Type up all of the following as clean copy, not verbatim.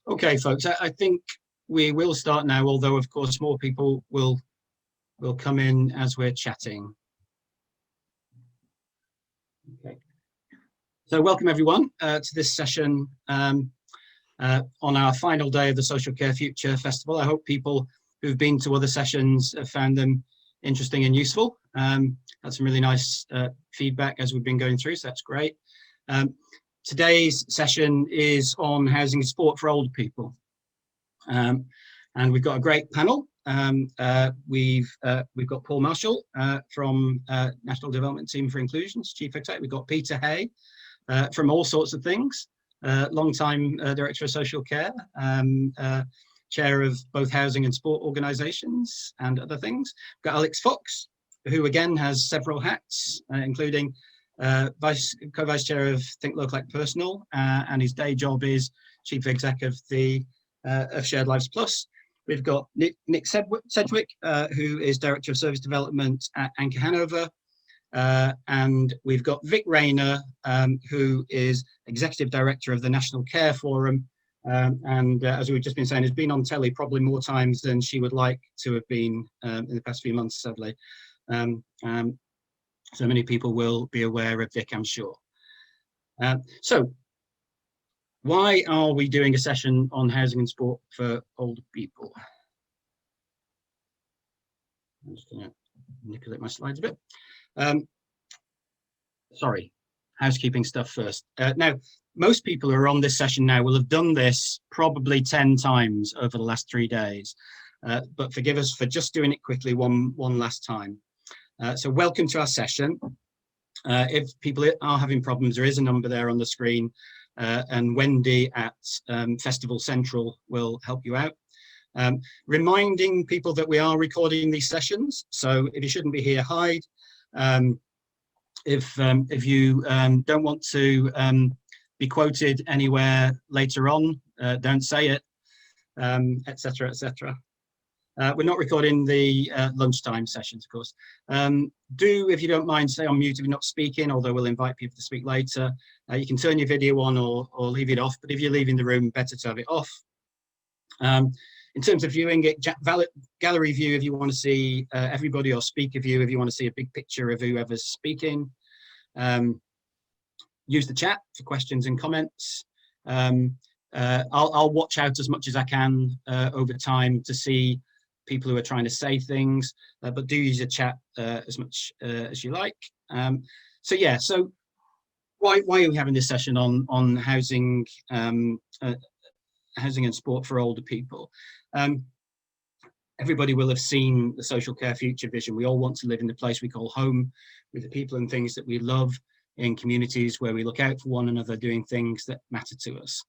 Okay, folks, I think we will start now, although of course more people will come in as we're chatting. Okay. So welcome everyone to this session on our final day of the Social Care Future Festival. I hope people who've been to other sessions have found them interesting and useful. Had some really nice feedback as we've been going through, so that's great. Today's session is on housing and support for older people. And we've got a great panel. We've got Paul Marshall from National Development Team for Inclusion's Chief Executive. We've got Peter Hay from All Sorts of Things, long-time Director of Social Care, Chair of both housing and sport organisations and other things. We've got Alex Fox, who again has several hats, including co-vice chair of Think Local Act Personal, and his day job is Chief Exec of Shared Lives Plus. We've got Nick Sedgwick, who is Director of Service Development at Anchor Hanover, and we've got Vic Rayner, who is Executive Director of the National Care Forum, and as we've just been saying, has been on telly probably more times than she would like to have been in the past few months, sadly. So many people will be aware of Vic, I'm sure. So why are we doing a session on housing and sport for older people? I'm just going to manipulate my slides a bit. Sorry, housekeeping stuff first. Now, most people who are on this session now will have done this probably 10 times over the last 3 days, but forgive us for just doing it quickly one last time. So welcome to our session. If people are having problems, there is a number there on the screen, and Wendy at Festival Central will help you out. Reminding people that we are recording these sessions, so if you shouldn't be here, hide. If you don't want to be quoted anywhere later on, don't say it, etc., etc. We're not recording the lunchtime sessions, of course. Do, if you don't mind, stay on mute if you're not speaking, although we'll invite people to speak later. You can turn your video on or leave it off, but if you're leaving the room, better to have it off. In terms of viewing it, gallery view if you want to see everybody, or speaker view if you want to see a big picture of whoever's speaking. Use the chat for questions and comments. I'll watch out as much as I can over time to see people who are trying to say things, but do use a chat as much as you like. So yeah, so why are we having this session on housing and sport for older people? Everybody will have seen the Social Care Future Vision. We all want to live in the place we call home, with the people and things that we love, in communities where we look out for one another, doing things that matter to us.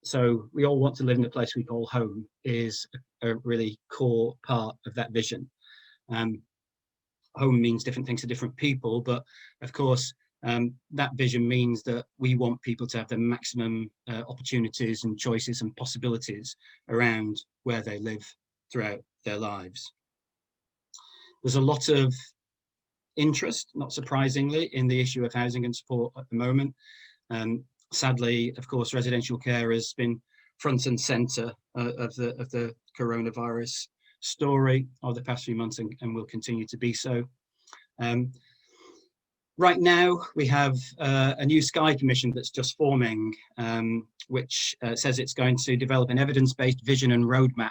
So we all want to live in the place we call home is a really core part of that vision. Home means different things to different people, but of course, that vision means that we want people to have the maximum opportunities and choices and possibilities around where they live throughout their lives. There's a lot of interest, not surprisingly, in the issue of housing and support at the moment. Sadly, of course, residential care has been front and centre of the coronavirus story of the past few months, and will continue to be so. Right now, we have a new Sky Commission that's just forming, which says it's going to develop an evidence-based vision and roadmap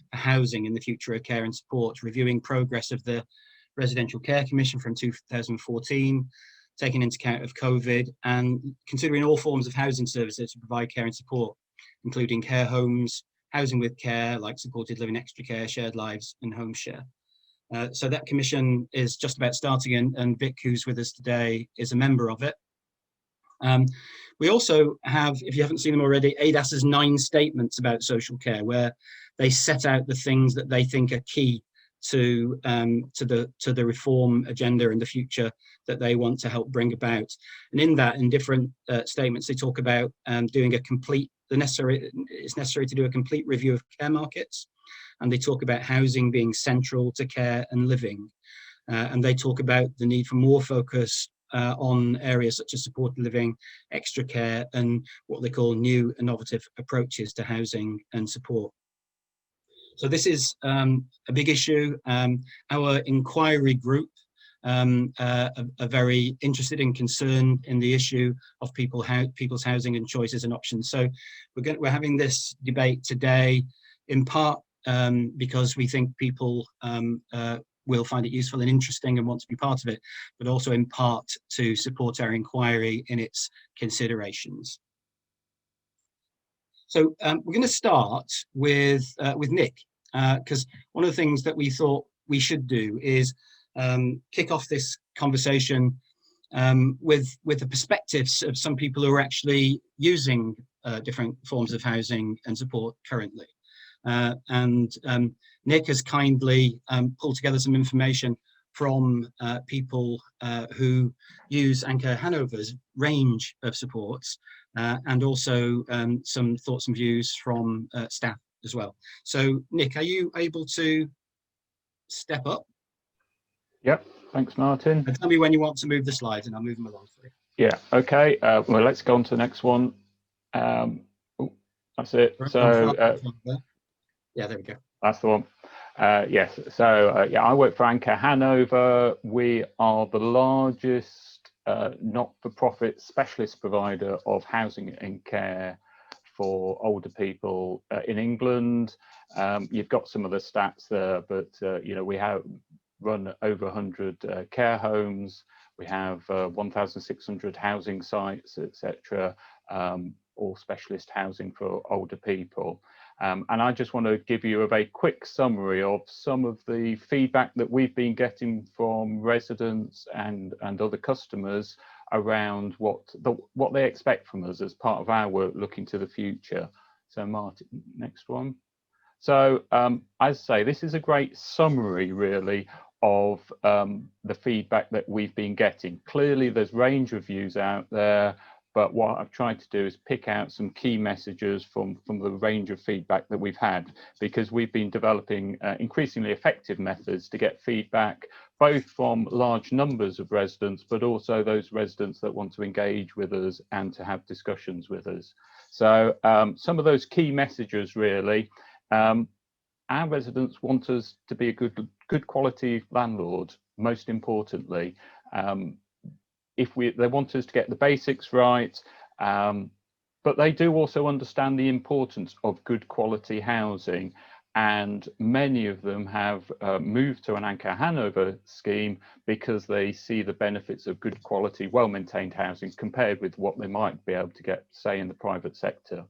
for housing in the future of care and support, reviewing progress of the Residential Care Commission from 2014, taking into account of COVID, and considering all forms of housing services to provide care and support, including care homes, housing with care, like supported living, extra care, shared lives, and home share. So that commission is just about starting, and Vic, who's with us today, is a member of it. We also have, if you haven't seen them already, ADAS's 9 statements about social care, where they set out the things that they think are key to the reform agenda in the future that they want to help bring about. And in that, in different statements, they talk about doing it's necessary to do a complete review of care markets, and they talk about housing being central to care and living, and they talk about the need for more focus on areas such as supported living, extra care, and what they call new innovative approaches to housing and support. So this is a big issue. Our inquiry group are very interested and concerned in the issue of people's housing and choices and options. So we're having this debate today in part because we think people will find it useful and interesting and want to be part of it, but also in part to support our inquiry in its considerations. So we're going to start with Nick, because one of the things that we thought we should do is kick off this conversation with the perspectives of some people who are actually using different forms of housing and support currently. Nick has kindly pulled together some information from people who use Anchor Hanover's range of supports, and also some thoughts and views from staff as well. So Nick, are you able to step up? Yep, thanks Martin. And tell me when you want to move the slides and I'll move them along for you. Yeah, okay, well let's go on to the next one. That's it. So yeah, there we go. That's the one. Yes, so yeah, I work for Anchor Hanover. We are the largest not-for-profit specialist provider of housing and care for older people in England. You've got some of the stats there, but you know, we have run over 100 care homes. We have 1,600 housing sites, etc. All specialist housing for older people. And I just want to give you a very quick summary of some of the feedback that we've been getting from residents and other customers around what they expect from us as part of our work looking to the future. So Martin, next one. So as I say, this is a great summary really of the feedback that we've been getting. Clearly there's range of views out there, but what I've tried to do is pick out some key messages from the range of feedback that we've had, because we've been developing increasingly effective methods to get feedback, both from large numbers of residents, but also those residents that want to engage with us and to have discussions with us. So some of those key messages really, our residents want us to be a good quality landlord, most importantly. They want us to get the basics right, but they do also understand the importance of good quality housing, and many of them have moved to an Anchor Hanover scheme because they see the benefits of good quality, well-maintained housing compared with what they might be able to get, say, in the private sector.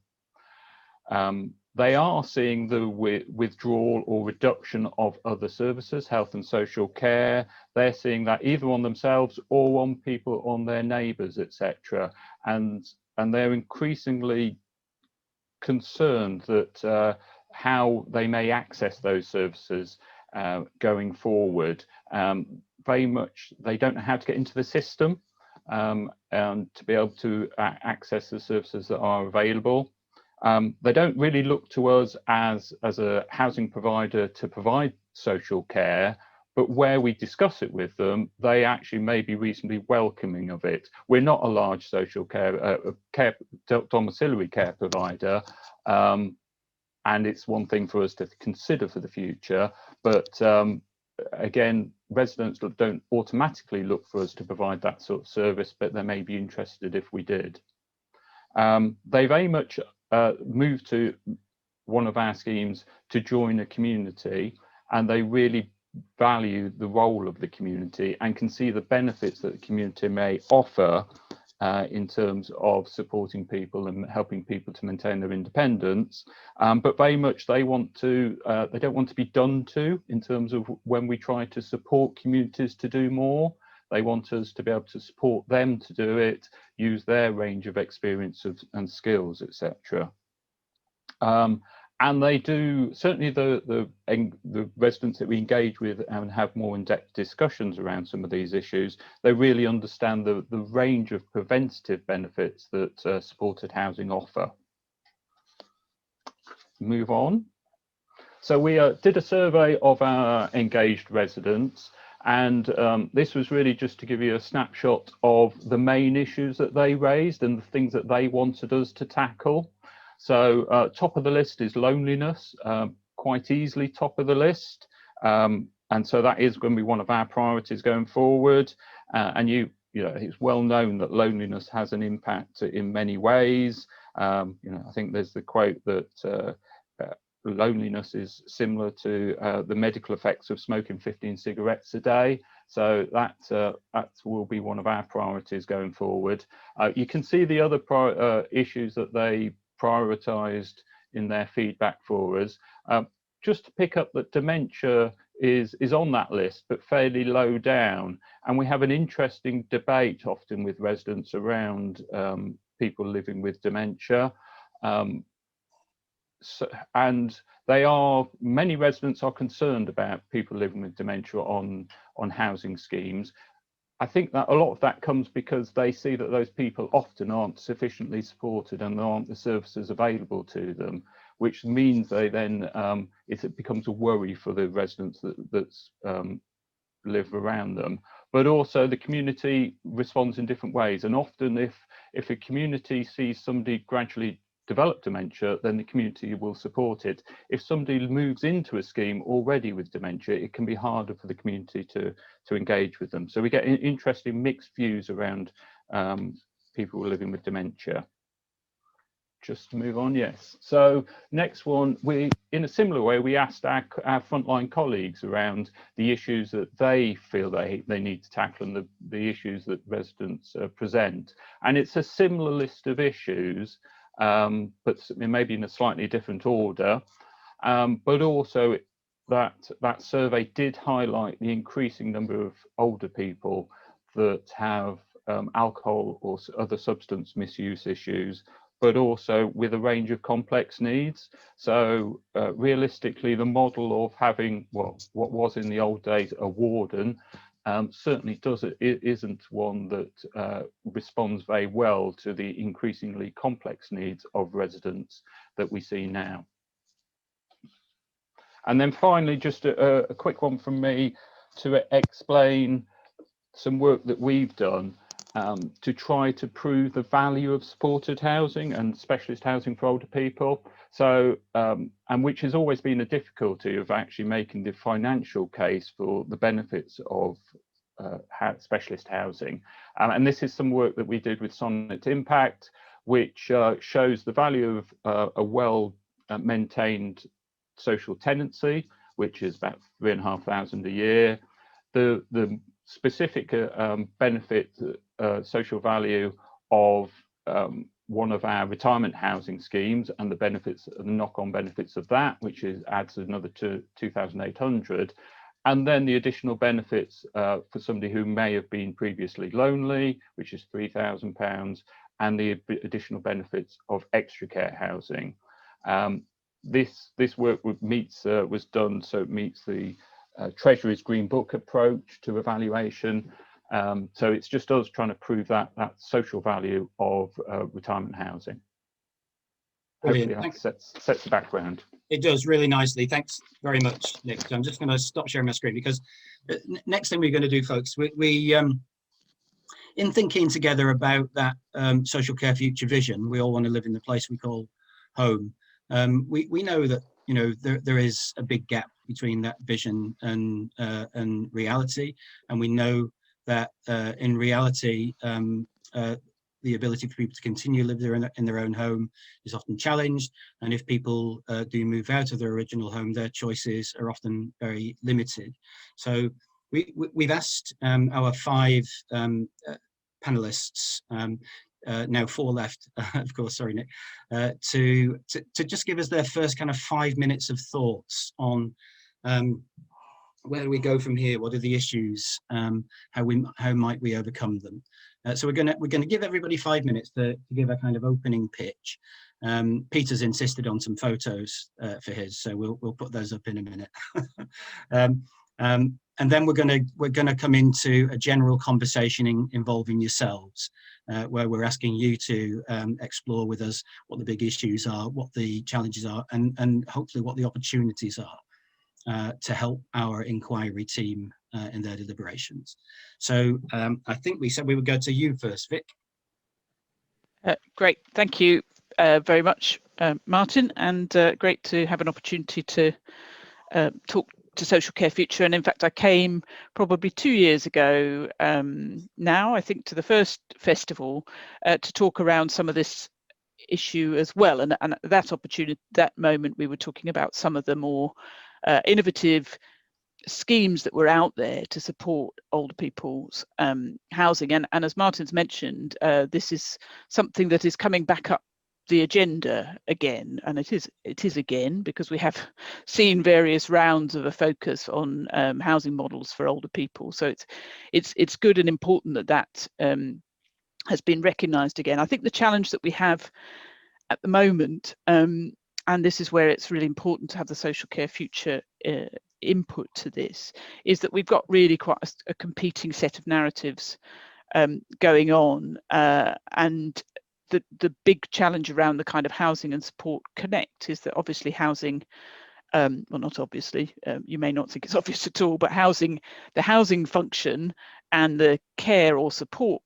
They are seeing the withdrawal or reduction of other services, health and social care. They're seeing that either on themselves or on people, on their neighbours, etc. And they're increasingly concerned that how they may access those services going forward. Very much, they don't know how to get into the system and to be able to access the services that are available. They don't really look to us as a housing provider to provide social care, but where we discuss it with them, they actually may be reasonably welcoming of it. We're not a large social care, domiciliary care provider, and it's one thing for us to consider for the future, but again, residents don't automatically look for us to provide that sort of service, but they may be interested if we did. They very much moved to one of our schemes to join a community, and they really value the role of the community and can see the benefits that the community may offer in terms of supporting people and helping people to maintain their independence, but very much they don't want to be done to in terms of when we try to support communities to do more. They want us to be able to support them to do it, use their range of experience and skills, etc. And they do, certainly the residents that we engage with and have more in-depth discussions around some of these issues, they really understand the range of preventative benefits that supported housing offer. Move on. So we did a survey of our engaged residents, And this was really just to give you a snapshot of the main issues that they raised and the things that they wanted us to tackle. So top of the list is loneliness, quite easily top of the list. And so that is going to be one of our priorities going forward. And you know, it's well known that loneliness has an impact in many ways. You know, I think there's the quote that loneliness is similar to the medical effects of smoking 15 cigarettes a day. So that will be one of our priorities going forward. You can see the other issues that they prioritised in their feedback for us. Just to pick up that dementia is on that list, but fairly low down. And we have an interesting debate often with residents around people living with dementia. And many residents are concerned about people living with dementia on housing schemes. I think that a lot of that comes because they see that those people often aren't sufficiently supported and there aren't the services available to them, which means they then it becomes a worry for the residents that live around them. But also the community responds in different ways, and often if a community sees somebody gradually develop dementia, then the community will support it. If somebody moves into a scheme already with dementia, it can be harder for the community to engage with them. So we get interesting mixed views around people living with dementia. Just to move on, yes. So next one, in a similar way, we asked our frontline colleagues around the issues that they feel they need to tackle and the issues that residents present. And it's a similar list of issues, but maybe in a slightly different order. But also that survey did highlight the increasing number of older people that have alcohol or other substance misuse issues, but also with a range of complex needs. So realistically, the model of having what was in the old days a warden certainly isn't one that responds very well to the increasingly complex needs of residents that we see now. And then finally, just a quick one from me to explain some work that we've done to try to prove the value of supported housing and specialist housing for older people. So, and which has always been a difficulty of actually making the financial case for the benefits of specialist housing. And this is some work that we did with Sonnet Impact, which shows the value of a well-maintained social tenancy, which is about £3,500 a year. The specific benefit, social value of one of our retirement housing schemes and the benefits, the knock-on benefits of that, which adds another 2,800, and then the additional benefits for somebody who may have been previously lonely, which is £3,000, and the additional benefits of extra care housing. This work was done so it meets the Treasury's Green Book approach to evaluation. So it's just us trying to prove that social value of retirement housing. Brilliant. Hopefully that sets the background. It does really nicely. Thanks very much, Nick. So I'm just going to stop sharing my screen because next thing we're going to do, folks, we in thinking together about that social care future vision, we all want to live in the place we call home. We know that there is a big gap between that vision and reality, and we know that in reality the ability for people to continue to live in their own home is often challenged, and if people do move out of their original home, their choices are often very limited. So we've asked our 5 panelists, now 4 left, of course, sorry, Nick, to just give us their first kind of 5 minutes of thoughts on where do we go from here? What are the issues? How might we overcome them? So we're gonna give everybody 5 minutes to give a kind of opening pitch. Peter's insisted on some photos for his, so we'll put those up in a minute. And then we're gonna come into a general conversation involving yourselves, where we're asking you to explore with us what the big issues are, what the challenges are, and hopefully what the opportunities are to help our inquiry team in their deliberations. So I think we said we would go to you first, Vic. Great, thank you very much, Martin, and great to have an opportunity to talk to Social Care Future. And in fact, I came probably 2 years ago now, I think, to the first festival to talk around some of this issue as well. And that opportunity, that moment, we were talking about some of the more innovative schemes that were out there to support older people's housing. And as Martin's mentioned, this is something that is coming back up the agenda again, and it is again, because we have seen various rounds of a focus on housing models for older people. So it's good and important that has been recognised again. I think the challenge that we have at the moment, and this is where it's really important to have the Social Care Future input to this, is that we've got really quite a competing set of narratives going on, and the big challenge around the kind of housing and support connect is that obviously housing, well, not obviously, you may not think it's obvious at all, but the housing function and the care or support,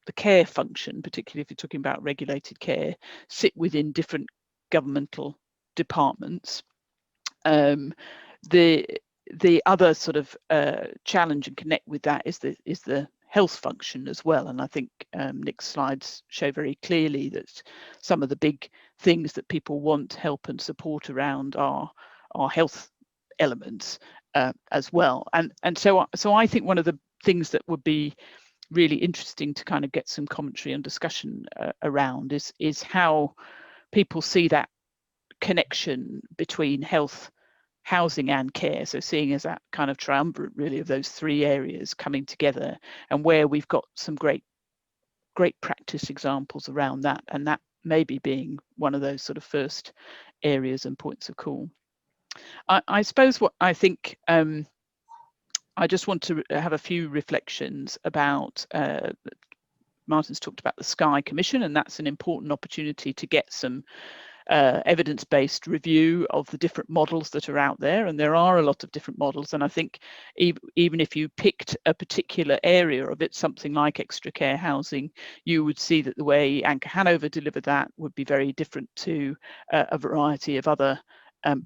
the care function, particularly if you're talking about regulated care, sit within different governmental departments. The other sort of challenge and connect with that is the health function as well. And I think Nick's slides show very clearly that some of the big things that people want help and support around are health elements as well. And so I think one of the things that would be really interesting to kind of get some commentary and discussion around is how people see that connection between health, housing and care. So seeing as that kind of triumvirate really of those three areas coming together, and where we've got some great practice examples around that, and that maybe being one of those sort of first areas and points of call. I suppose what I think, I just want to have a few reflections about, Martin's talked about the Sky Commission, and that's an important opportunity to get some evidence-based review of the different models that are out there, and there are a lot of different models. And I think even if you picked a particular area of it, something like extra care housing, you would see that the way Anchor Hanover delivered that would be very different to a variety of other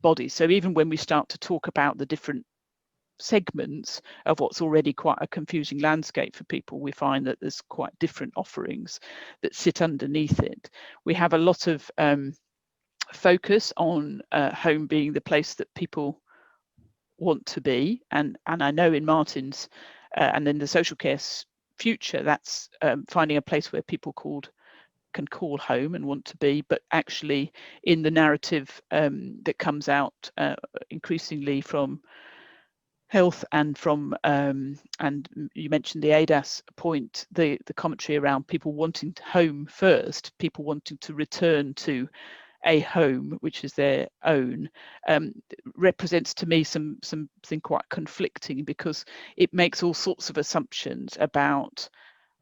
bodies. So even when we start to talk about the different segments of what's already quite a confusing landscape for people, we find that there's quite different offerings that sit underneath it. We have a lot of focus on home being the place that people want to be, and I know in Martin's and in the Social Care Future, that's finding a place where people can call home and want to be. But actually in the narrative that comes out increasingly from health and from and you mentioned the ADAS point, the commentary around people wanting to home first, people wanting to return to a home which is their own, represents to me something quite conflicting, because it makes all sorts of assumptions about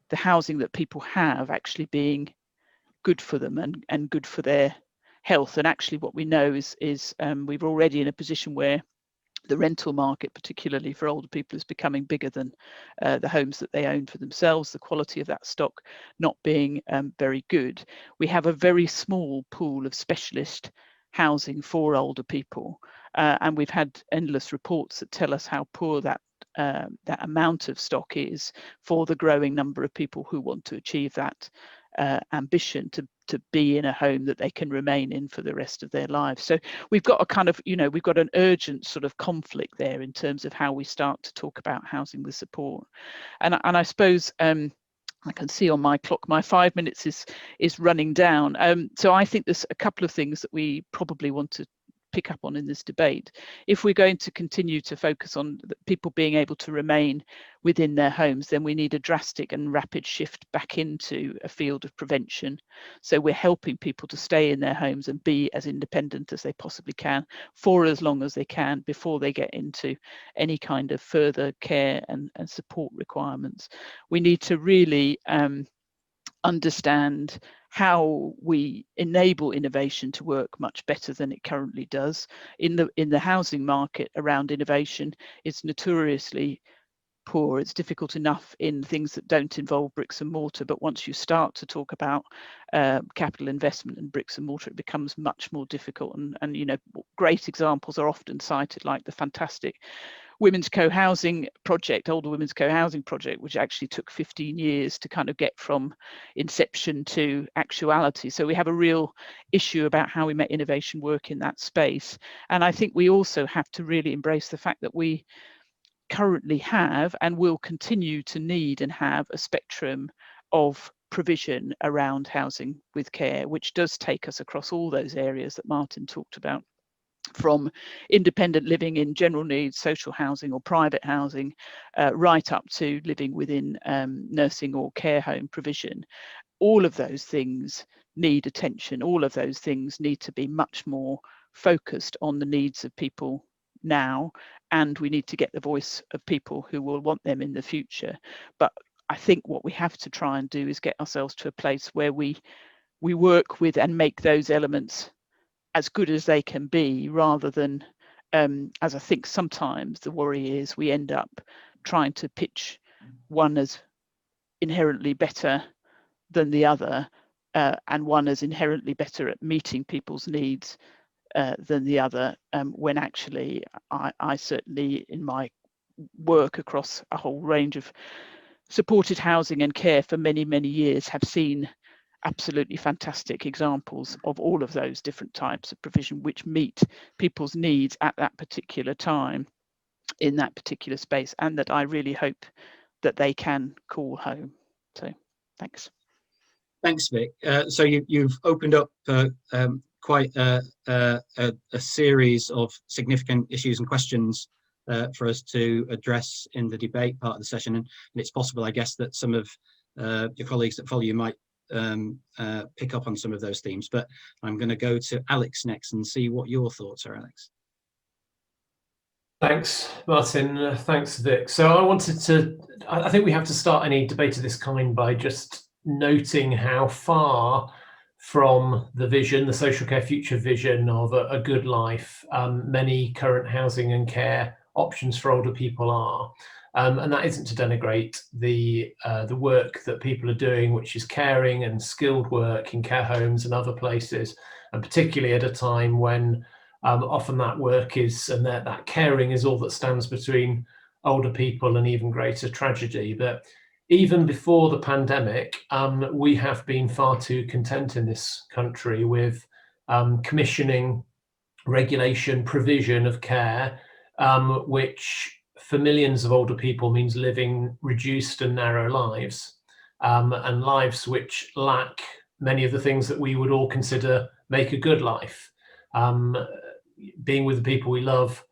the housing that people have actually being good for them and good for their health. And actually what we know is we're already in a position where the rental market, particularly for older people, is becoming bigger than the homes that they own for themselves, the quality of that stock not being very good. We have a very small pool of specialist housing for older people, and we've had endless reports that tell us how poor that amount of stock is for the growing number of people who want to achieve that ambition to be in a home that they can remain in for the rest of their lives. So we've got a kind of, we've got an urgent sort of conflict there in terms of how we start to talk about housing with support. And I suppose I can see on my clock my 5 minutes is running down. So I think there's a couple of things that we probably want to pick up on in this debate. If we're going to continue to focus on people being able to remain within their homes, then we need a drastic and rapid shift back into a field of prevention. So we're helping people to stay in their homes and be as independent as they possibly can for as long as they can before they get into any kind of further care and support requirements. We need to really understand how we enable innovation to work much better than it currently does. In the housing market around innovation, it's notoriously poor. It's difficult enough in things that don't involve bricks and mortar, but once you start to talk about capital investment and bricks and mortar, it becomes much more difficult. And you know, great examples are often cited, like the fantastic women's co-housing project, older women's co-housing project, which actually took 15 years to kind of get from inception to actuality. So we have a real issue about how we make innovation work in that space. And I think we also have to really embrace the fact that we currently have and will continue to need and have a spectrum of provision around housing with care, which does take us across all those areas that Martin talked about, from independent living in general needs, social housing or private housing, right up to living within nursing or care home provision. All of those things need attention. All of those things need to be much more focused on the needs of people now, and we need to get the voice of people who will want them in the future. But I think what we have to try and do is get ourselves to a place where we work with and make those elements as good as they can be, rather than, as I think sometimes the worry is, we end up trying to pitch one as inherently better than the other, and one as inherently better at meeting people's needs than the other, when actually I certainly, in my work across a whole range of supported housing and care for many, many years, have seen absolutely fantastic examples of all of those different types of provision which meet people's needs at that particular time in that particular space, and that I really hope that they can call home. So thanks. Thanks, Vic. So you've opened up quite a series of significant issues and questions for us to address in the debate part of the session, and it's possible, I guess, that some of your colleagues that follow you might pick up on some of those themes. But I'm going to go to Alex next and see what your thoughts are, Alex. Thanks, Martin. Thanks, Vic. So I think we have to start any debate of this kind by just noting how far from the vision, the social care future vision of a good life, many current housing and care options for older people are. And that isn't to denigrate the work that people are doing, which is caring and skilled work in care homes and other places, and particularly at a time when often that work is, and that caring is all that stands between older people and even greater tragedy. But even before the pandemic, we have been far too content in this country with commissioning, regulation, provision of care, which for millions of older people means living reduced and narrow lives, and lives which lack many of the things that we would all consider make a good life. Being with the people we love,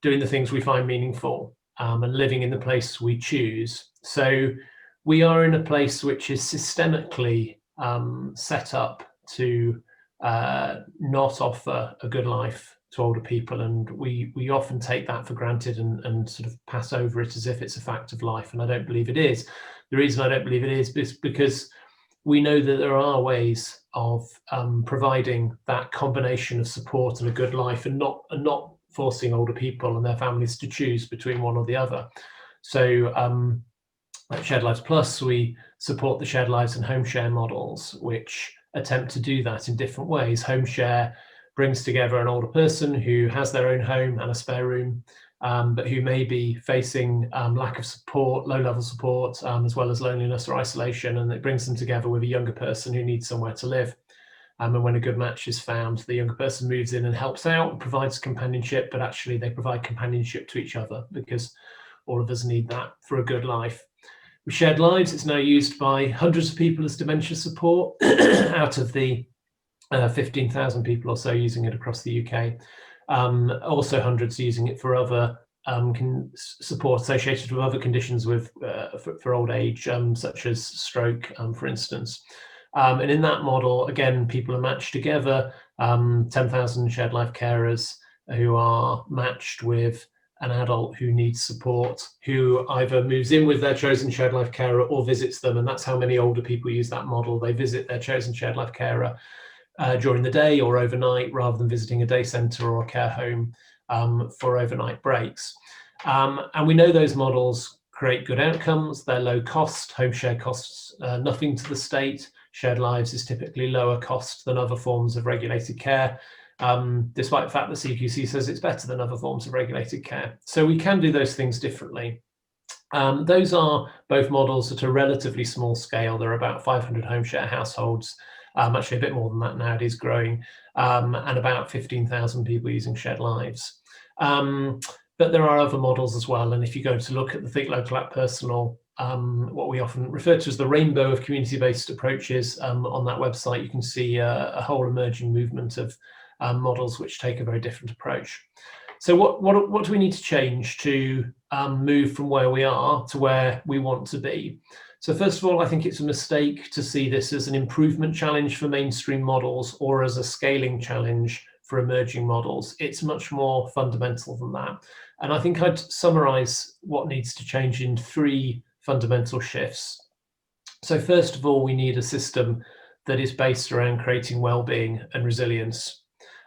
doing the things we find meaningful, and living in the place we choose. So we are in a place which is systemically set up to not offer a good life to older people, and we often take that for granted and sort of pass over it as if it's a fact of life, and I don't believe it is. The reason I don't believe it is because we know that there are ways of providing that combination of support and a good life, and not forcing older people and their families to choose between one or the other. So at Shared Lives Plus, we support the shared lives and home share models, which attempt to do that in different ways. Home share brings together an older person who has their own home and a spare room, but who may be facing lack of support, low-level support, as well as loneliness or isolation, and it brings them together with a younger person who needs somewhere to live. And when a good match is found, the younger person moves in and helps out, provides companionship, but actually they provide companionship to each other, because all of us need that for a good life. With Shared Lives, it's now used by hundreds of people as dementia support out of the 15,000 people or so using it across the UK. Also hundreds using it for other support associated with other conditions for old age, such as stroke, for instance. And in that model, again, people are matched together, 10,000 shared life carers who are matched with an adult who needs support, who either moves in with their chosen shared life carer or visits them. And that's how many older people use that model. They visit their chosen shared life carer during the day or overnight, rather than visiting a day centre or a care home for overnight breaks. And we know those models create good outcomes. They're low cost. Home share costs nothing to the state. Shared lives is typically lower cost than other forms of regulated care, despite the fact that CQC says it's better than other forms of regulated care. So we can do those things differently. Those are both models at a relatively small scale. There are about 500 home share households, actually a bit more than that now, it is growing, and about 15,000 people using shared lives. But there are other models as well. And if you go to look at the Think Local Act Personal, what we often refer to as the rainbow of community-based approaches, on that website, you can see a whole emerging movement of models which take a very different approach. So what do we need to change to move from where we are to where we want to be? So first of all, I think it's a mistake to see this as an improvement challenge for mainstream models or as a scaling challenge for emerging models. It's much more fundamental than that. And I think I'd summarize what needs to change in 3 fundamental shifts. So first of all, we need a system that is based around creating well-being and resilience.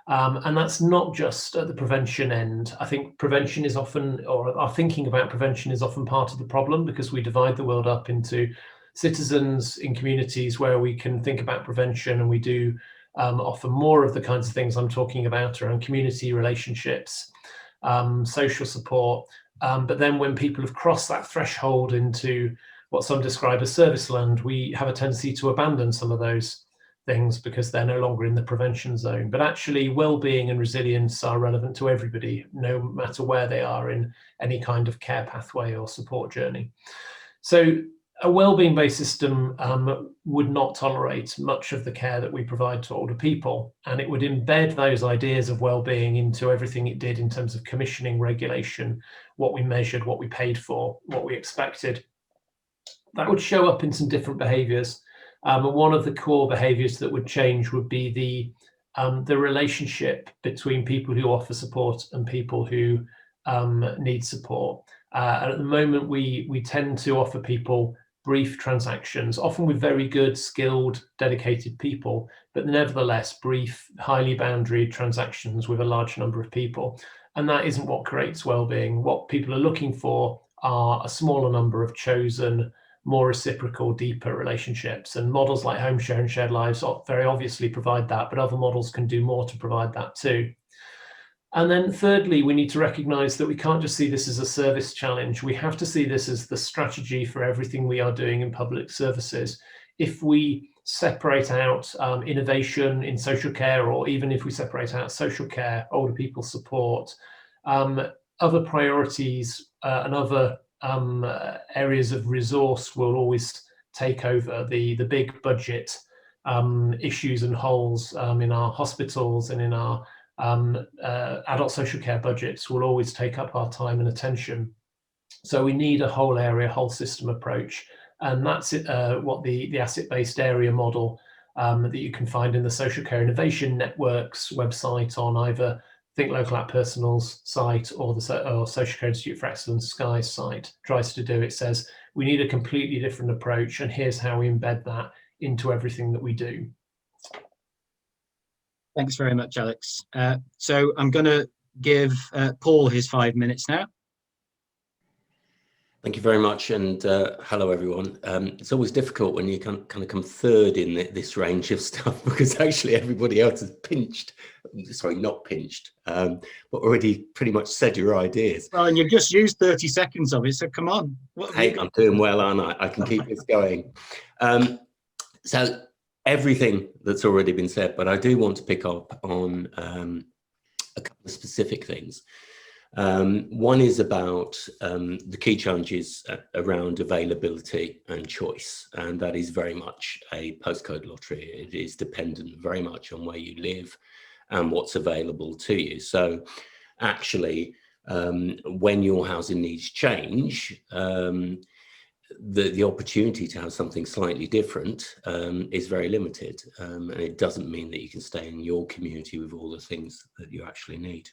And that's not just at the prevention end. I think prevention is often, or our thinking about prevention is often part of the problem, because we divide the world up into citizens in communities where we can think about prevention, and we do often more of the kinds of things I'm talking about around community relationships, social support. But then when people have crossed that threshold into what some describe as service land, we have a tendency to abandon some of those things because they're no longer in the prevention zone. But actually, well-being and resilience are relevant to everybody, no matter where they are in any kind of care pathway or support journey. So a well-being based system would not tolerate much of the care that we provide to older people, and it would embed those ideas of well-being into everything it did in terms of commissioning, regulation, what we measured, what we paid for, what we expected. That would show up in some different behaviours. One of the core behaviours that would change would be the relationship between people who offer support and people who need support. And at the moment, we tend to offer people brief transactions, often with very good, skilled, dedicated people, but nevertheless brief, highly boundaried transactions with a large number of people. And that isn't what creates well-being. What people are looking for are a smaller number of chosen, more reciprocal, deeper relationships. And models like home share and shared lives very obviously provide that, but other models can do more to provide that too. And then thirdly, we need to recognise that we can't just see this as a service challenge. We have to see this as the strategy for everything we are doing in public services. If we separate out innovation in social care, or even if we separate out social care, older people support, other priorities and other areas of resource will always take over. The big budget issues and holes in our hospitals and in our adult social care budgets will always take up our time and attention. So we need a whole area, whole system approach, and that's what the asset-based area model that you can find in the Social Care Innovation Network's website on either Think Local Act Personal's site or Social Care Institute for Excellence Sky's site tries to do. It says we need a completely different approach, and here's how we embed that into everything that we do. Thanks very much, Alex. So I'm going to give Paul his 5 minutes now. Thank you very much, and hello everyone. It's always difficult when you kind of come third in this range of stuff, because actually everybody else has not pinched, but already pretty much said your ideas. Well, and you've just used 30 seconds of it, so come on. Hey, I'm doing well, aren't I? I can keep this going. So everything that's already been said, but I do want to pick up on a couple of specific things. One is about the key challenges around availability and choice, and that is very much a postcode lottery. It is dependent very much on where you live and what's available to you. So actually, when your housing needs change, the opportunity to have something slightly different is very limited, and it doesn't mean that you can stay in your community with all the things that you actually need.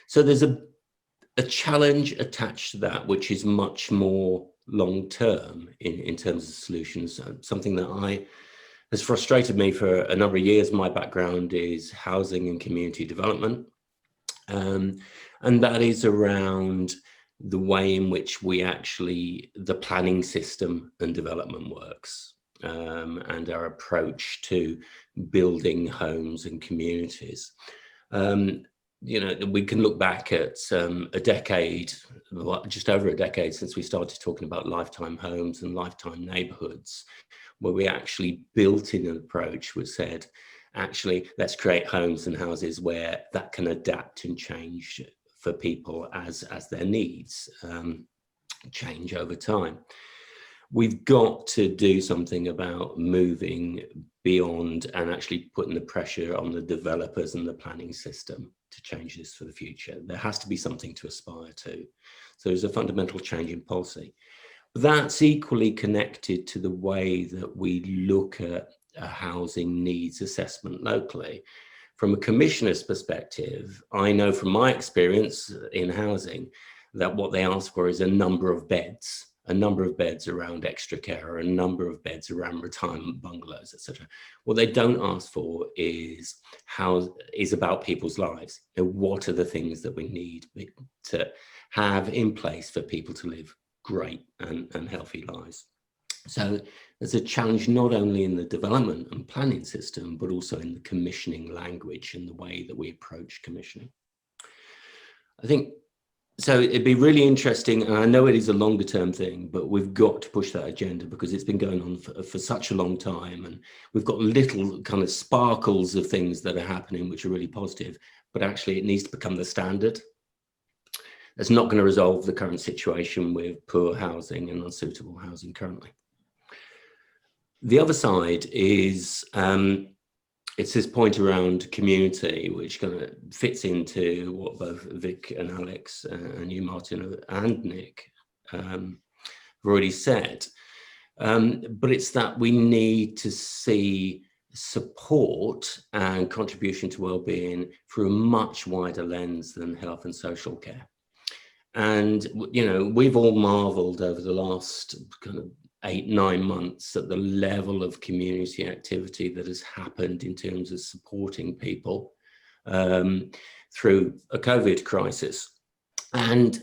So there's a challenge attached to that, which is much more long-term in terms of solutions. Something that has frustrated me for a number of years. My background is housing and community development, and that is around the way in which the planning system and development works, and our approach to building homes and communities. We can look back at a decade, just over a decade since we started talking about lifetime homes and lifetime neighborhoods, where we actually built in an approach which said, actually, let's create homes and houses where that can adapt and change for people as their needs change over time. We've got to do something about moving beyond and actually putting the pressure on the developers and the planning system to change this for the future. There has to be something to aspire to. So there's a fundamental change in policy. That's equally connected to the way that we look at a housing needs assessment locally. From a commissioner's perspective, I know from my experience in housing that what they ask for is a number of beds around extra care, or a number of beds around retirement bungalows, etc. What they don't ask for is about people's lives. What are the things that we need to have in place for people to live great and healthy lives? So there's a challenge not only in the development and planning system, but also in the commissioning language and the way that we approach commissioning. I think, so it'd be really interesting, and I know it is a longer term thing, but we've got to push that agenda because it's been going on for such a long time, and we've got little kind of sparkles of things that are happening which are really positive, but actually it needs to become the standard. That's not going to resolve the current situation with poor housing and unsuitable housing currently. The other side is it's this point around community, which kind of fits into what both Vic and Alex and you, Martin, and Nick have already said. But it's that we need to see support and contribution to well-being through a much wider lens than health and social care. And, we've all marveled over the last kind of 8-9 months at the level of community activity that has happened in terms of supporting people through a COVID crisis. And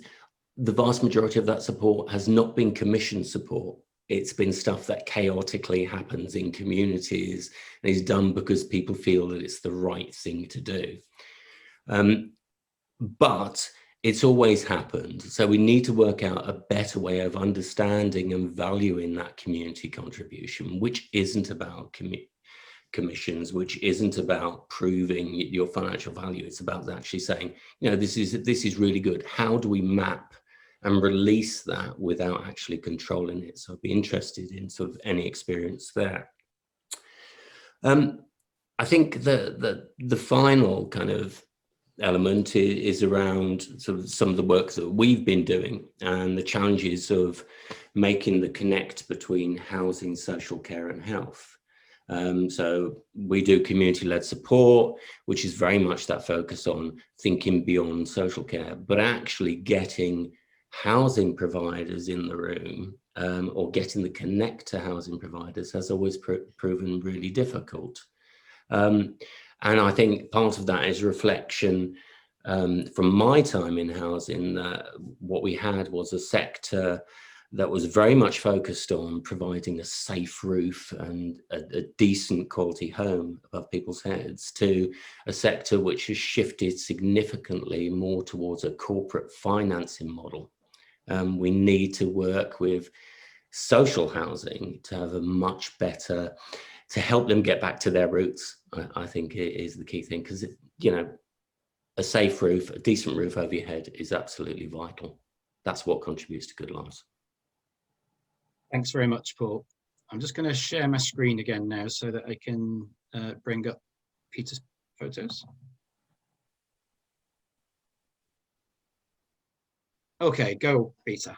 the vast majority of that support has not been commissioned support. It's been stuff that chaotically happens in communities and is done because people feel that it's the right thing to do. But it's always happened. So we need to work out a better way of understanding and valuing that community contribution, which isn't about commissions, which isn't about proving your financial value. It's about actually saying, this is really good. How do we map and release that without actually controlling it? So I'd be interested in sort of any experience there. I think the final kind of element is around sort of some of the work that we've been doing and the challenges of making the connect between housing, social care and health. So we do community-led support, which is very much that focus on thinking beyond social care, but actually getting housing providers in the room or getting the connect to housing providers has always proven really difficult. And I think part of that is reflection from my time in housing, that what we had was a sector that was very much focused on providing a safe roof and a decent quality home above people's heads, to a sector which has shifted significantly more towards a corporate financing model. We need to work with social housing to have a much better, to help them get back to their roots. I think it is the key thing, because a safe roof, a decent roof over your head is absolutely vital. That's what contributes to good lives. Thanks very much, Paul. I'm just going to share my screen again now so that I can bring up Peter's photos. Okay, go, Peter.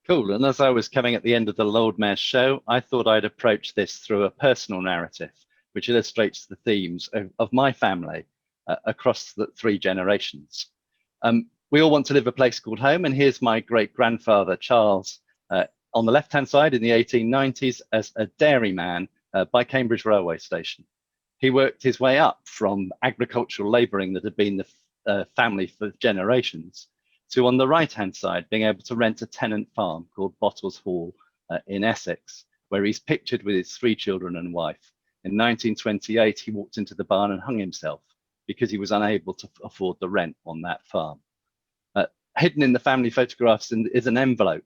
Cool. And as I was coming at the end of the Lord Mayor's show, I thought I'd approach this through a personal narrative, which illustrates the themes of my family across the 3 generations. We all want to live a place called home, and here's my great-grandfather, Charles, on the left-hand side in the 1890s as a dairyman by Cambridge Railway Station. He worked his way up from agricultural labouring that had been the family for generations to, on the right-hand side, being able to rent a tenant farm called Bottles Hall in Essex, where he's pictured with his 3 children and wife. In 1928, he walked into the barn and hung himself because he was unable to afford the rent on that farm. Hidden in the family photographs is an envelope.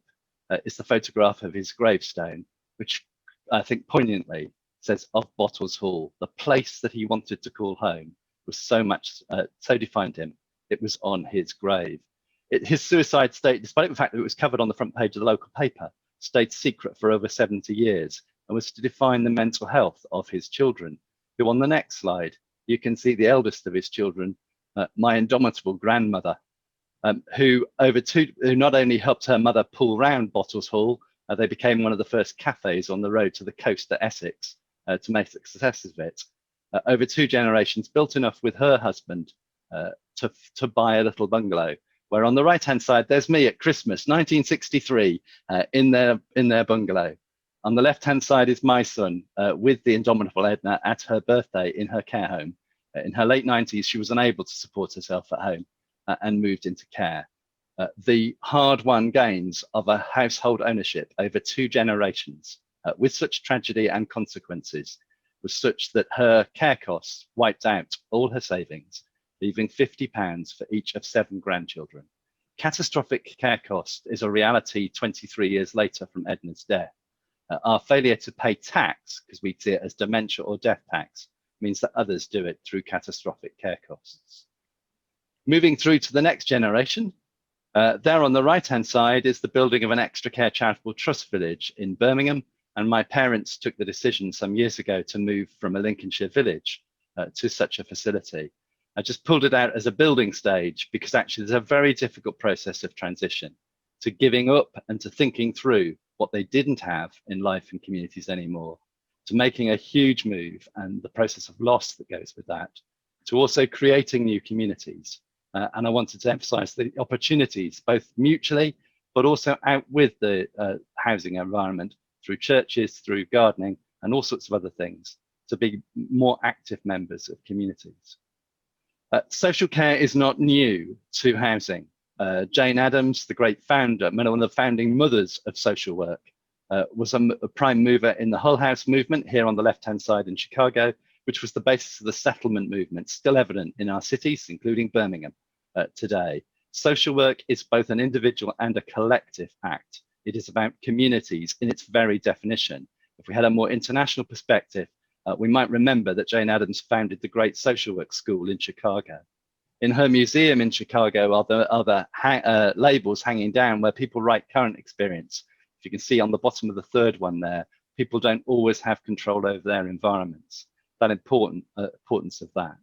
It's the photograph of his gravestone, which I think poignantly says of Bottles Hall, the place that he wanted to call home was so defined him, it was on his grave. His suicide state, despite the fact that it was covered on the front page of the local paper, stayed secret for over 70 years and was to define the mental health of his children, who on the next slide, you can see the eldest of his children, my indomitable grandmother, who not only helped her mother pull round Bottles Hall, they became one of the first cafes on the road to the coast at Essex to make a success of it. Over 2 generations, built enough with her husband to buy a little bungalow, where on the right-hand side, there's me at Christmas, 1963, in their bungalow. On the left-hand side is my son with the indomitable Edna at her birthday in her care home. In her late 90s, she was unable to support herself at home and moved into care. The hard-won gains of a household ownership over 2 generations with such tragedy and consequences was such that her care costs wiped out all her savings, leaving £50 for each of 7 grandchildren. Catastrophic care cost is a reality 23 years later from Edna's death. Our failure to pay tax, because we see it as dementia or death tax, means that others do it through catastrophic care costs. Moving through to the next generation, there on the right-hand side is the building of an extra care charitable trust village in Birmingham, and my parents took the decision some years ago to move from a Lincolnshire village to such a facility. I just pulled it out as a building stage because actually there's a very difficult process of transition to giving up and to thinking through what they didn't have in life and communities anymore, to making a huge move and the process of loss that goes with that, to also creating new communities. And I wanted to emphasize the opportunities, both mutually, but also out with the housing environment through churches, through gardening, and all sorts of other things, to be more active members of communities. Social care is not new to housing. Jane Addams, the great founder, one of the founding mothers of social work, was a prime mover in the Hull House movement here on the left-hand side in Chicago, which was the basis of the settlement movement, still evident in our cities, including Birmingham today. Social work is both an individual and a collective act. It is about communities in its very definition. If we had a more international perspective, we might remember that Jane Addams founded the Great Social Work School in Chicago. In her museum in Chicago are the labels hanging down where people write current experience. If you can see on the bottom of the 3rd one there, people don't always have control over their environments. That importance of that.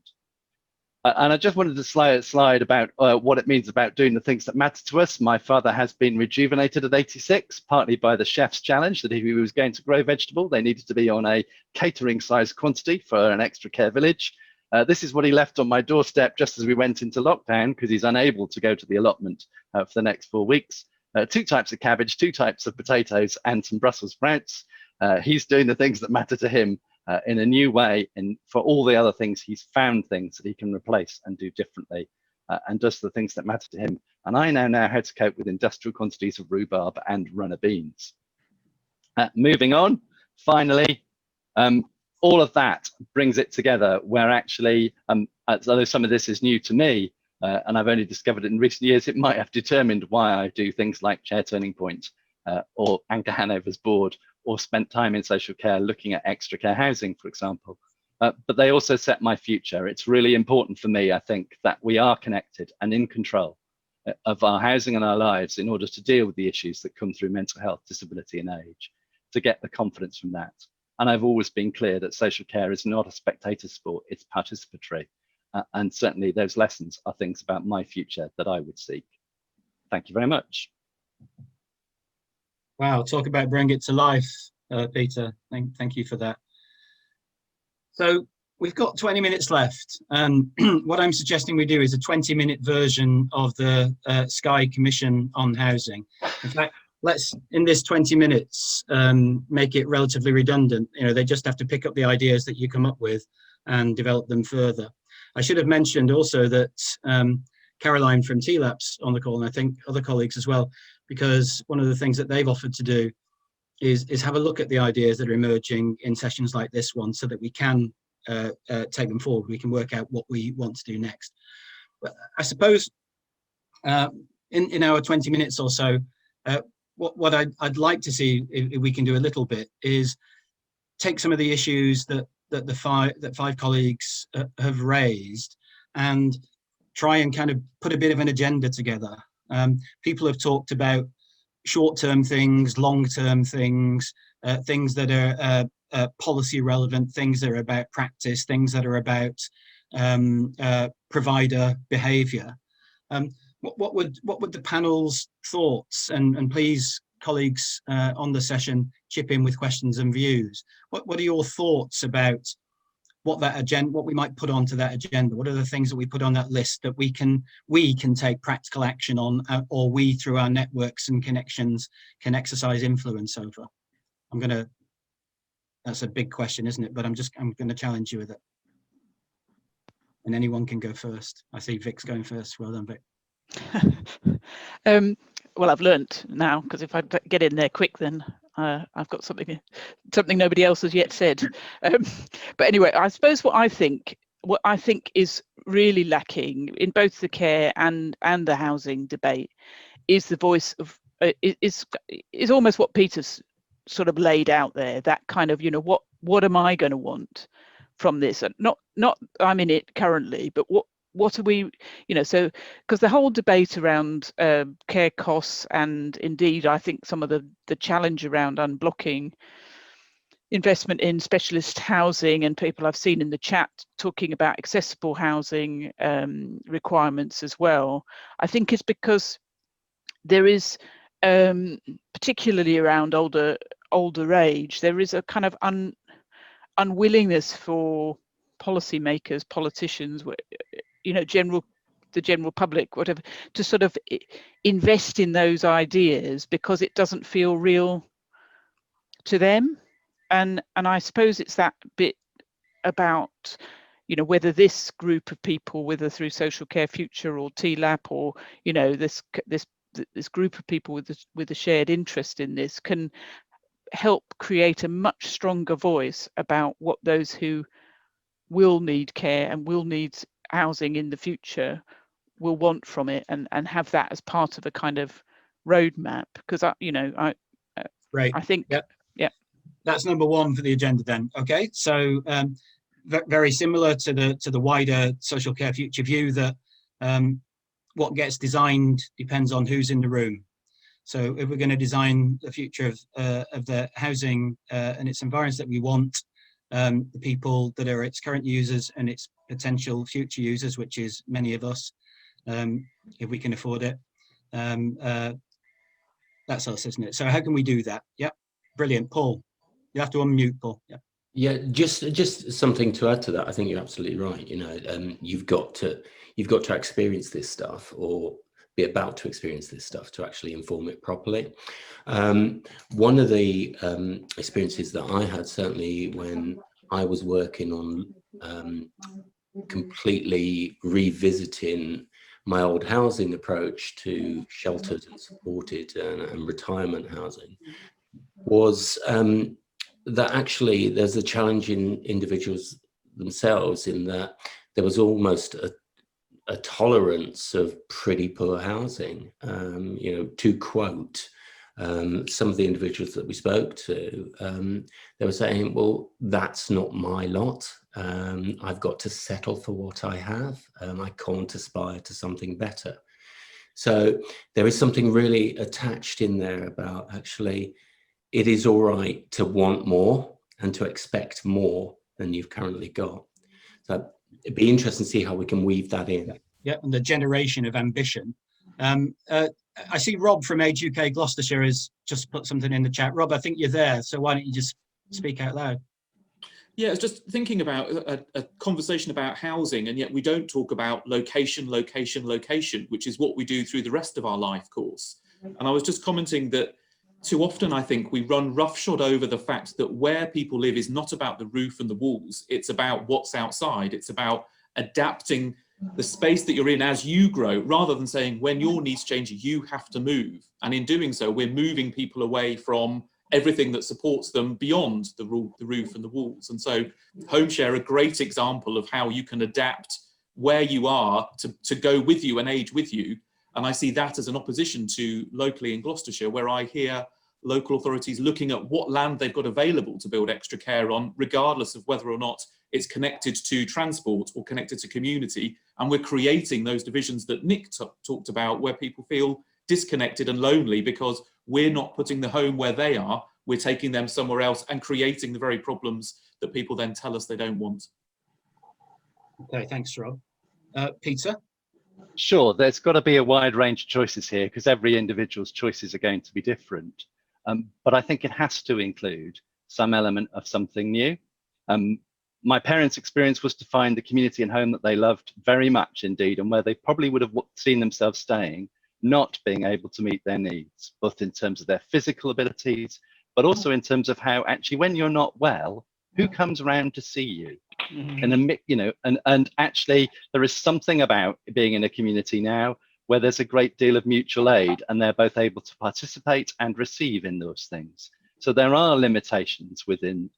And I just wanted to slide about what it means about doing the things that matter to us. My father has been rejuvenated at 86, partly by the chef's challenge that if he was going to grow vegetable, they needed to be on a catering size quantity for an extra care village. This is what he left on my doorstep just as we went into lockdown, because he's unable to go to the allotment for the next 4 weeks. 2 types of cabbage, 2 types of potatoes, and some Brussels sprouts. He's doing the things that matter to him in a new way, and for all the other things, he's found things that he can replace and do differently, and does the things that matter to him. And I now know how to cope with industrial quantities of rhubarb and runner beans. Moving on, finally, all of that brings it together where actually, although some of this is new to me, and I've only discovered it in recent years, it might have determined why I do things like Chair Turning Point or Anchor Hanover's board, or spent time in social care looking at extra care housing, for example. But they also set my future. It's really important for me, I think, that we are connected and in control of our housing and our lives in order to deal with the issues that come through mental health, disability and age, to get the confidence from that. And I've always been clear that social care is not a spectator sport, it's participatory. And certainly those lessons are things about my future that I would seek. Thank you very much. Wow, talk about bring it to life, Peter. Thank you for that. So we've got 20 minutes left. What I'm suggesting we do is a 20-minute version of the Sky Commission on Housing. In fact, let's, in this 20 minutes, make it relatively redundant. You know, they just have to pick up the ideas that you come up with and develop them further. I should have mentioned also that Caroline from TLAPS on the call, and I think other colleagues as well, because one of the things that they've offered to do is have a look at the ideas that are emerging in sessions like this one, so that we can take them forward. We can work out what we want to do next. But I suppose in our 20 minutes or so, what I'd like to see, if we can do a little bit, is take some of the issues that five colleagues have raised and try and kind of put a bit of an agenda together. People have talked about short-term things, long-term things, things that are policy relevant, things that are about practice, things that are about provider behaviour. What would the panel's thoughts, and please, colleagues on the session, chip in with questions and views. What are your thoughts about what that agenda, what we might put onto that agenda? What are the things that we put on that list that we can take practical action on, or we, through our networks and connections, can exercise influence over? That's a big question, isn't it? But I'm going to challenge you with it. And anyone can go first. I see Vic's going first. Well done, Vic. Well, I've learnt now, because if I get in there quick, then I've got something nobody else has yet said. But anyway, I suppose what I think is really lacking in both the care and the housing debate is the voice of is almost what Peter's sort of laid out there. That kind of, what am I going to want from this? And not I'm in it currently, but what are we, so, because the whole debate around care costs, and indeed I think some of the challenge around unblocking investment in specialist housing, and people I've seen in the chat talking about accessible housing requirements as well, I think is because there is, particularly around older age, there is a kind of unwillingness for policymakers, politicians, the general public, whatever, to sort of invest in those ideas because it doesn't feel real to them. And I suppose it's that bit about, whether this group of people, whether through Social Care Future or TLAP, or this group of people with a shared interest in this, can help create a much stronger voice about what those who will need care and will need housing in the future will want from it, and have that as part of a kind of roadmap. Because I think that's number one for the agenda then. Okay, so very similar to the wider Social Care Future view that what gets designed depends on who's in the room. So if we're going to design the future of the housing and its environments that we want, the people that are its current users and its potential future users, which is many of us, if we can afford it, that's us, isn't it? So how can we do that? Yep, brilliant. Paul, you have to unmute, Paul. Yep. Yeah, just something to add to that. I think you're absolutely right. You've got to experience this stuff, or be about to experience this stuff, to actually inform it properly. One of the experiences that I had, certainly when I was working on completely revisiting my old housing approach to sheltered and supported and retirement housing, was that actually there's a challenge in individuals themselves, in that there was almost a tolerance of pretty poor housing. To quote some of the individuals that we spoke to, they were saying, well, that's not my lot. I've got to settle for what I have. I can't aspire to something better. So there is something really attached in there about, actually, it is all right to want more and to expect more than you've currently got. So it'd be interesting to see how we can weave that in. Yeah, and the generation of ambition. I see Rob from Age UK Gloucestershire has just put something in the chat. Rob, I think you're there, so why don't you just speak out loud? Yeah, I was just thinking about a conversation about housing, and yet we don't talk about location, which is what we do through the rest of our life course. And I was just commenting that too often I think we run roughshod over the fact that where people live is not about the roof and the walls, it's about what's outside. It's about adapting the space that you're in as you grow, rather than saying when your needs change, you have to move. And in doing so, we're moving people away from everything that supports them beyond the roof and the walls. And so home share, a great example of how you can adapt where you are to go with you and age with you. And I see that as an opposition to locally in Gloucestershire, where I hear local authorities looking at what land they've got available to build extra care on, regardless of whether or not it's connected to transport or connected to community. And we're creating those divisions that Nick talked about, where people feel disconnected and lonely because we're not putting the home where they are, we're taking them somewhere else and creating the very problems that people then tell us they don't want. Okay, thanks, Rob. Peter? Sure, there's got to be a wide range of choices here because every individual's choices are going to be different. But I think it has to include some element of something new. My parents' experience was to find the community and home that they loved very much indeed, and where they probably would have seen themselves staying, not being able to meet their needs, both in terms of their physical abilities, but also in terms of how actually when you're not well, who comes around to see you? And you know, and actually there is something about being in a community now where there's a great deal of mutual aid, and they're both able to participate and receive in those things. So there are limitations within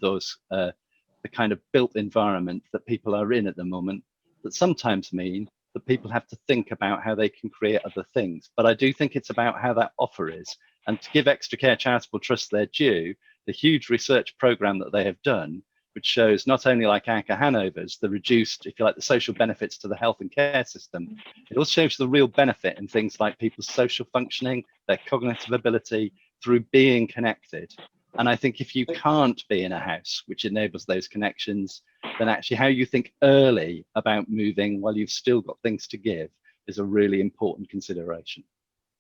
those the kind of built environment that people are in at the moment that sometimes mean that people have to think about how they can create other things. But I do think it's about how that offer is. And to give Extra Care Charitable Trust their due, the huge research program that they have done, which shows not only like Anchor Hanover's, the reduced, if you like, the social benefits to the health and care system, it also shows the real benefit in things like people's social functioning, their cognitive ability through being connected. And I think if you can't be in a house which enables those connections, then actually how you think early about moving while you've still got things to give is a really important consideration.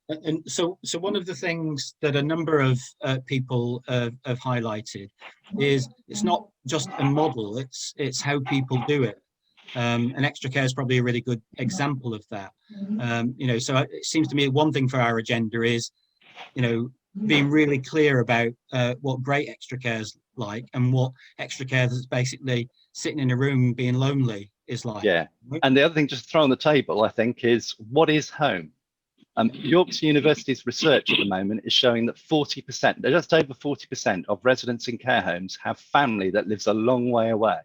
And so one of the things that a number of people have highlighted is it's not just a model, it's how people do it. And Extra Care is probably a really good example of that. You know, so it seems to me one thing for our agenda is, you know, being really clear about what great Extra Care is like and what Extra Care that's basically sitting in a room being lonely is like. Yeah, and the other thing just to throw on the table, I think, is what is home? York University's research at the moment is showing that 40%, just over 40% of residents in care homes have family that lives a long way away.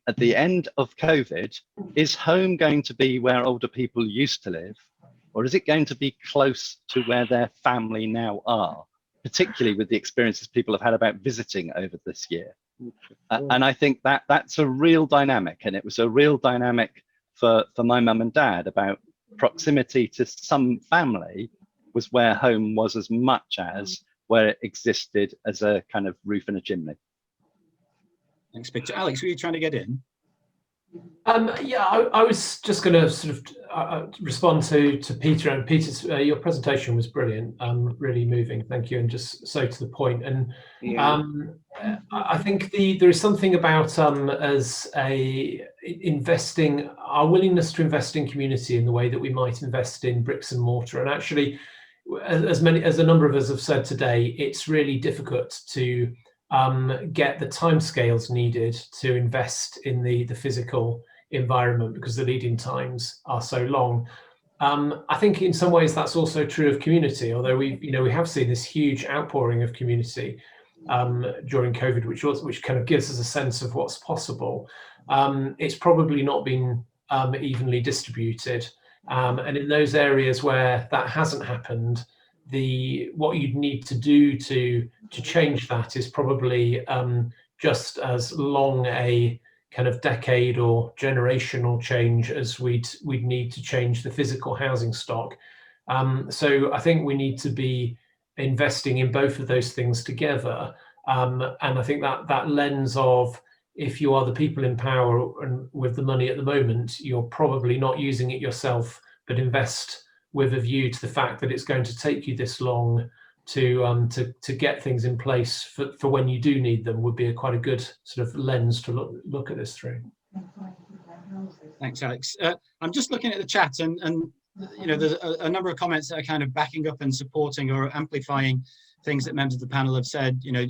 At the end of COVID, is home going to be where older people used to live, or is it going to be close to where their family now are, particularly with the experiences people have had about visiting over this year? And I think that's a real dynamic, and it was a real dynamic for my mum and dad about proximity to some family was where home was as much as where it existed as a kind of roof and a chimney. Thanks, Peter. Alex, were you trying to get in? Yeah, I was just going to sort of respond to Peter. And Peter's your presentation was brilliant, really moving. Thank you, and just so to the point. And I think there is something about as a investing, our willingness to invest in community in the way that we might invest in bricks and mortar. And actually, as a number of us have said today, it's really difficult to get the timescales needed to invest in the physical environment because the lead-in times are so long. I think in some ways that's also true of community, although we have seen this huge outpouring of community during COVID, which kind of gives us a sense of what's possible. It's probably not been evenly distributed, and in those areas where that hasn't happened, what you'd need to do to change that is probably just as long a kind of decade or generational change as we'd need to change the physical housing stock. So I think we need to be investing in both of those things together. And I think that lens of, if you are the people in power and with the money at the moment, you're probably not using it yourself, but invest with a view to the fact that it's going to take you this long to get things in place for when you do need them, would be quite a good sort of lens to look at this through. Thanks, Alex. I'm just looking at the chat, and you know, there's a number of comments that are kind of backing up and supporting or amplifying things that members of the panel have said. You know,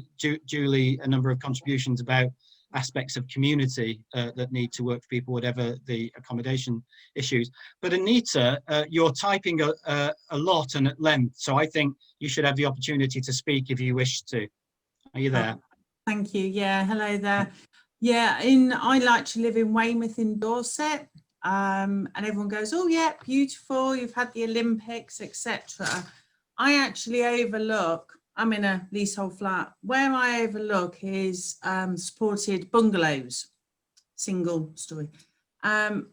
Julie, a number of contributions about aspects of community that need to work for people, whatever the accommodation issues. But Anita, you're typing a lot and at length, so I think you should have the opportunity to speak if you wish to. Are you there? Thank you. Yeah, hello there. Yeah, I like to live in Weymouth in Dorset, and everyone goes, oh yeah, beautiful, you've had the Olympics, etc. I actually overlook, I'm in a leasehold flat, where I overlook is supported bungalows, single story. And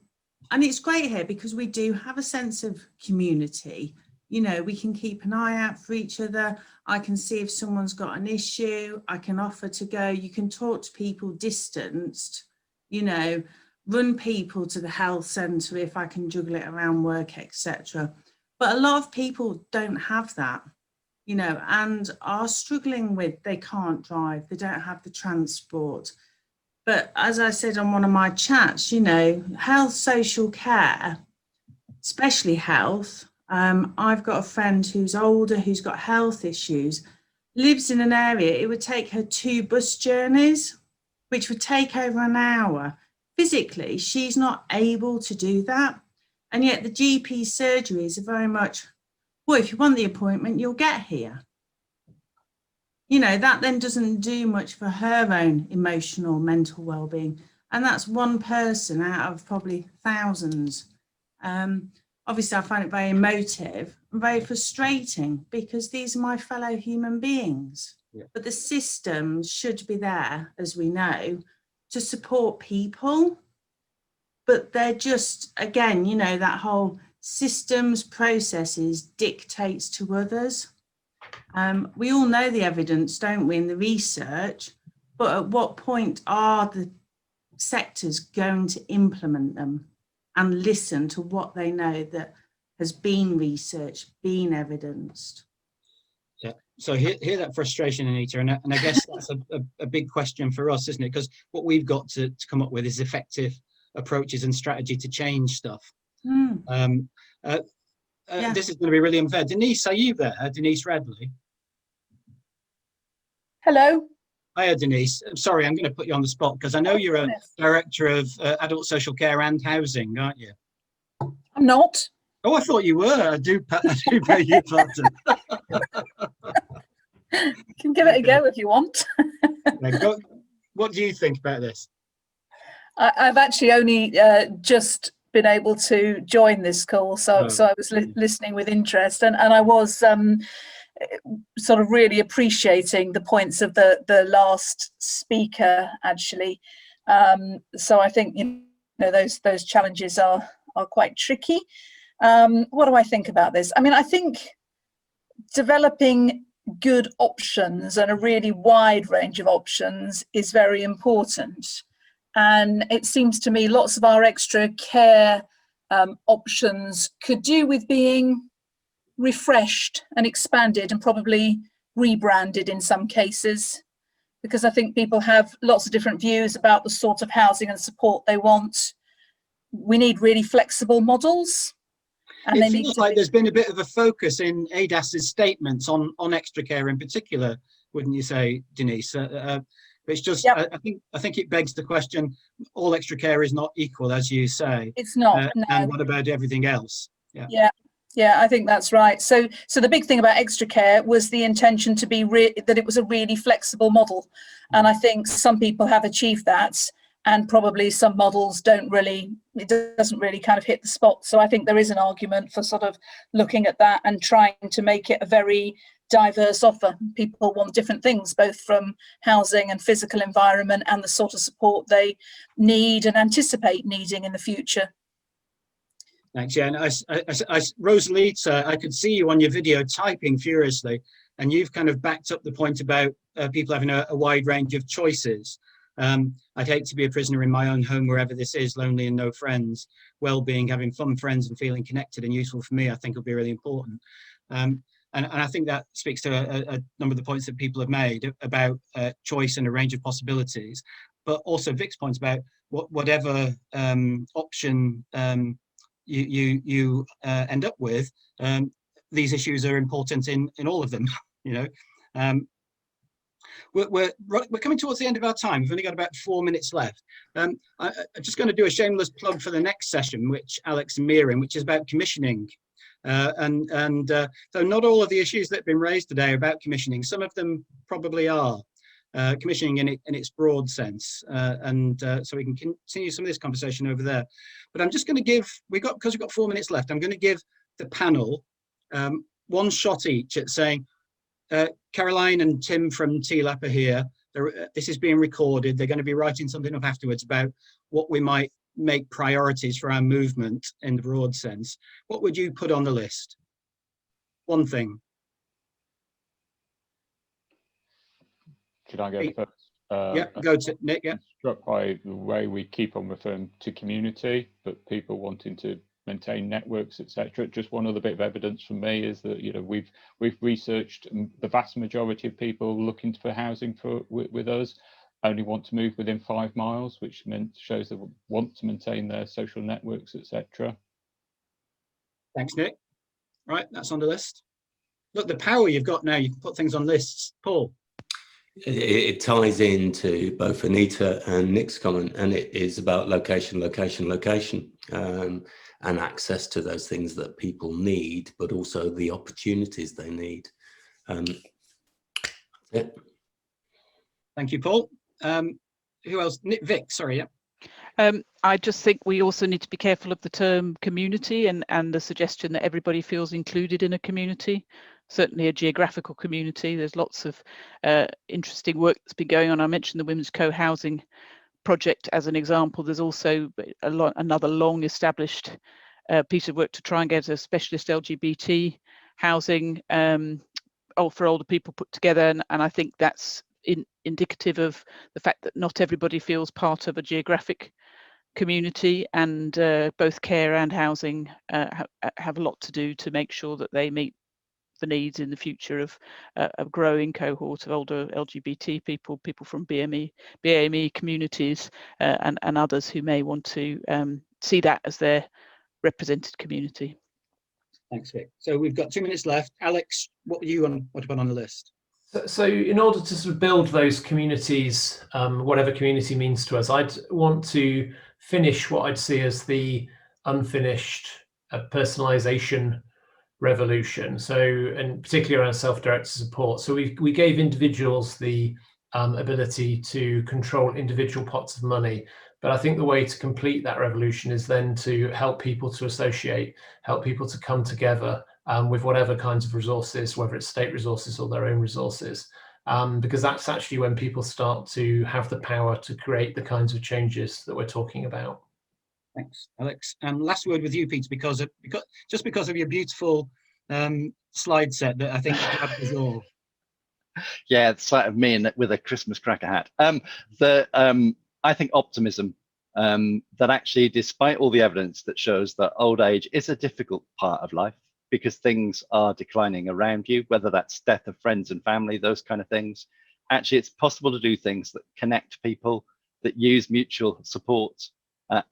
it's great here because we do have a sense of community. You know, we can keep an eye out for each other. I can see if someone's got an issue, I can offer to go. You can talk to people distanced, you know, run people to the health centre if I can juggle it around work, etc. But a lot of people don't have that, you know, and are struggling with, they can't drive, they don't have the transport. But as I said on one of my chats, you know, health, social care, especially health. I've got a friend who's older, who's got health issues, lives in an area, it would take her 2 bus journeys, which would take over an hour. Physically, she's not able to do that. And yet the GP surgeries are very much, well, if you want the appointment, you'll get here. You know, that then doesn't do much for her own emotional, mental well-being. And that's one person out of probably thousands. Obviously, I find it very emotive and very frustrating because these are my fellow human beings. Yeah. But the systems should be there, as we know, to support people. But they're just, again, you know, that whole systems, processes dictates to others. We all know the evidence, don't we, in the research, but at what point are the sectors going to implement them and listen to what they know that has been researched, been evidenced? Yeah, so hear that frustration, Anita, and I guess that's a big question for us, isn't it? Because what we've got to come up with is effective approaches and strategy to change stuff. Yeah. This is going to be really unfair. Denise, are you there? Denise Radley? Hello. Hiya, Denise. I'm sorry, I'm going to put you on the spot because I know you're a director of adult social care and housing, aren't you? I'm not. Oh, I thought you were. I do beg your pardon. You can give it a go if you want. What do you think about this? I've actually only just been able to join this call, so I was listening with interest, and I was sort of really appreciating the points of the last speaker, actually. So I think, you know, those challenges are quite tricky. What do I think about this? I mean, I think developing good options and a really wide range of options is very important. And it seems to me lots of our extra care options could do with being refreshed and expanded and probably rebranded in some cases, because I think people have lots of different views about the sort of housing and support they want. We need really flexible models. And it feels like there's been a bit of a focus in ADAS's statements on extra care in particular, wouldn't you say, Denise? It's just, yep. I think it begs the question, all extra care is not equal, as you say. It's not, no. And what about everything else? Yeah, I think that's right. So the big thing about extra care was the intention to be that it was a really flexible model. And I think some people have achieved that, and probably some models doesn't really kind of hit the spot. So I think there is an argument for sort of looking at that and trying to make it a very diverse offer. People want different things, both from housing and physical environment and the sort of support they need and anticipate needing in the future. Thanks. Yeah, and Rosalita, I could see you on your video typing furiously, and you've kind of backed up the point about people having a wide range of choices. I'd hate to be a prisoner in my own home, wherever this is, lonely and no friends. Well-being, having fun friends and feeling connected and useful for me, I think will be really important. And I think that speaks to a number of the points that people have made about choice and a range of possibilities, but also Vic's points about whatever option you end up with, these issues are important in all of them, you know. We're coming towards the end of our time. We've only got about 4 minutes left. I'm just going to do a shameless plug for the next session, which Alex and Mia in, which is about commissioning. So not all of the issues that have been raised today are about commissioning. Some of them probably are. Commissioning in its broad sense, so we can continue some of this conversation over there. But I'm just going to give, because we've got 4 minutes left, I'm going to give the panel one shot each at saying, Caroline and Tim from TLAP are here. This is being recorded. They're going to be writing something up afterwards about what we might make priorities for our movement in the broad sense. What would you put on the list? One thing. Should I go first? Yeah, go to Nick. Yeah. I'm struck by the way we keep on referring to community, but people wanting to maintain networks, etc. Just one other bit of evidence from me is that, you know, we've researched the vast majority of people looking for housing with us only want to move within 5 miles, which shows they want to maintain their social networks, etc. Thanks, Nick. Right, that's on the list. Look, the power you've got now, you can put things on lists. Paul. It ties into both Anita and Nick's comment, and it is about location, location, location, and access to those things that people need, but also the opportunities they need. Yeah. Thank you, Paul. Who else? Vic, sorry, yeah. I just think we also need to be careful of the term community and the suggestion that everybody feels included in a community. Certainly a geographical community. There's lots of interesting work that's been going on. I mentioned the Women's Co-housing project as an example. There's also another long established piece of work to try and get a specialist LGBT housing for older people put together. And I think that's indicative of the fact that not everybody feels part of a geographic community, and both care and housing have a lot to do to make sure that they meet the needs in the future of a growing cohort of older LGBT people, people from BAME communities, and others who may want to see that as their represented community. Thanks, Vic. So we've got 2 minutes left. Alex, what do you want to put on the list? So in order to sort of build those communities, whatever community means to us, I'd want to finish what I'd see as the unfinished personalization revolution. So, and particularly around self-directed support. So we gave individuals the ability to control individual pots of money. But I think the way to complete that revolution is then to help people to associate, help people to come together with whatever kinds of resources, whether it's state resources or their own resources, because that's actually when people start to have the power to create the kinds of changes that we're talking about. Thanks, Alex. And last word with you, Peter, because of your beautiful slide set that I think grabbed us all. Yeah, it's like me with a Christmas cracker hat. I think optimism, that actually, despite all the evidence that shows that old age is a difficult part of life because things are declining around you, whether that's death of friends and family, those kind of things. Actually, it's possible to do things that connect people, that use mutual support,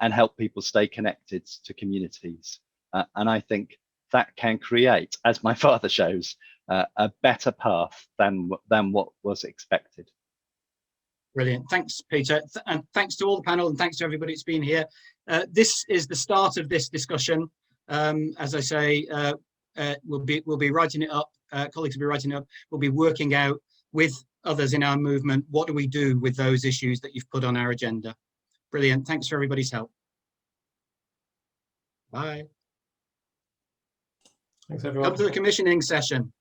and help people stay connected to communities. And I think that can create, as my father shows, a better path than what was expected. Brilliant. Thanks, Peter. And thanks to all the panel, and thanks to everybody that's been here. This is the start of this discussion. As I say, we'll be writing it up. Colleagues will be writing it up. We'll be working out with others in our movement, what do we do with those issues that you've put on our agenda? Brilliant. Thanks for everybody's help. Bye. Thanks, everyone. Up to the commissioning session.